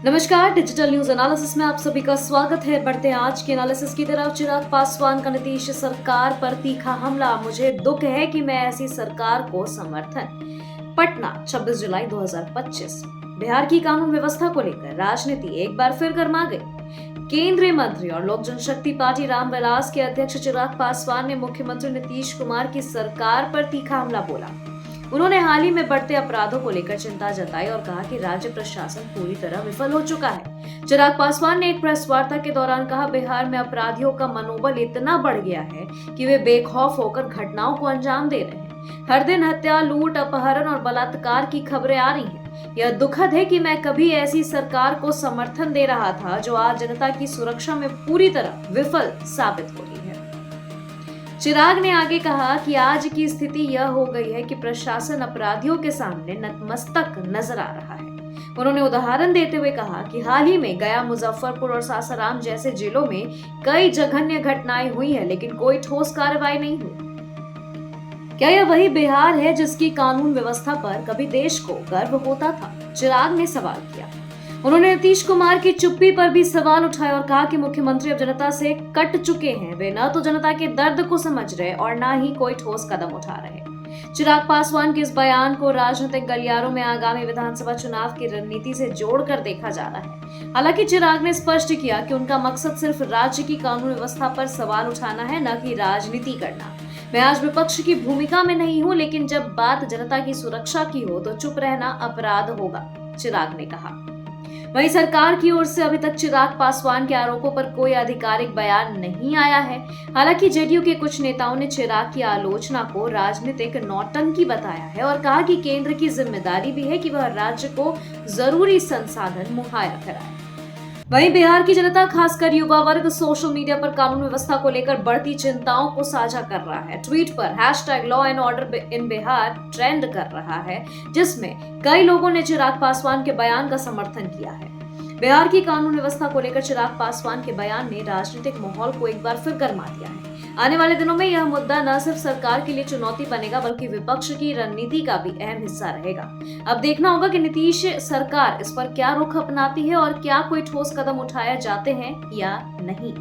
नमस्कार, digital news analysis में आप सभी का स्वागत है। बढ़ते हैं आज के एनालिसिस की तरफ। चिराग पासवान का नीतीश सरकार पर तीखा हमला। मुझे दुख है कि मैं ऐसी सरकार को समर्थन। पटना 26 जुलाई 2025। बिहार की कानून व्यवस्था को लेकर राजनीति एक बार फिर गर्मा गई। केंद्रीय मंत्री और लोक जनशक्ति पार्टी रामविलास के अध्यक्ष चिराग पासवान ने मुख्यमंत्री नीतीश कुमार की सरकार पर तीखा हमला बोला। उन्होंने हाल ही में बढ़ते अपराधों को लेकर चिंता जताई और कहा कि राज्य प्रशासन पूरी तरह विफल हो चुका है। चिराग पासवान ने एक प्रेस वार्ता के दौरान कहा, बिहार में अपराधियों का मनोबल इतना बढ़ गया है कि वे बेखौफ होकर घटनाओं को अंजाम दे रहे हैं। हर दिन हत्या, लूट, अपहरण और बलात्कार की खबरें आ रही हैं। यह दुखद है कि मैं कभी ऐसी सरकार को समर्थन दे रहा था जो आज जनता की सुरक्षा में पूरी तरह विफल साबित हो रही है। चिराग ने आगे कहा कि आज की स्थिति यह हो गई है कि प्रशासन अपराधियों के सामने नतमस्तक नजर आ रहा है। उन्होंने उदाहरण देते हुए कहा कि हाल ही में गया, मुजफ्फरपुर और सासाराम जैसे जिलों में कई जघन्य घटनाएं हुई हैं, लेकिन कोई ठोस कार्रवाई नहीं हुई। क्या यह वही बिहार है जिसकी कानून व्यवस्था पर कभी देश को गर्व होता था? चिराग ने सवाल किया। उन्होंने नीतीश कुमार की चुप्पी पर भी सवाल उठाए और कहा कि मुख्यमंत्री अब जनता से कट चुके हैं। वे न तो जनता के दर्द को समझ रहे और न ही कोई ठोस कदम उठा रहे। चिराग पासवान के इस बयान को राजनीतिक गलियारों में आगामी विधानसभा चुनाव की रणनीति से जोड़कर देखा जा रहा है। हालांकि चिराग ने स्पष्ट किया कि उनका मकसद सिर्फ राज्य की कानून व्यवस्था पर सवाल उठाना है, न कि राजनीति करना। मैं आज विपक्ष की भूमिका में नहीं हूं, लेकिन जब बात जनता की सुरक्षा की हो तो चुप रहना अपराध होगा, चिराग ने कहा। वहीं सरकार की ओर से अभी तक चिराग पासवान के आरोपों पर कोई आधिकारिक बयान नहीं आया है। हालांकि जेडीयू के कुछ नेताओं ने चिराग की आलोचना को राजनीतिक नौटंकी बताया है और कहा कि केंद्र की जिम्मेदारी भी है कि वह राज्य को जरूरी संसाधन मुहैया कराए। वहीं बिहार की जनता, खासकर युवा वर्ग, सोशल मीडिया पर कानून व्यवस्था को लेकर बढ़ती चिंताओं को साझा कर रहा है। ट्वीट पर #LawAndOrder इन बिहार ट्रेंड कर रहा है, जिसमें कई लोगों ने चिराग पासवान के बयान का समर्थन किया है। बिहार की कानून व्यवस्था को लेकर चिराग पासवान के बयान ने राजनीतिक माहौल को एक बार फिर गर्मा दिया है। आने वाले दिनों में यह मुद्दा न सिर्फ सरकार के लिए चुनौती बनेगा, बल्कि विपक्ष की रणनीति का भी अहम हिस्सा रहेगा। अब देखना होगा कि नीतीश सरकार इस पर क्या रुख अपनाती है और क्या कोई ठोस कदम उठाए जाते हैं या नहीं।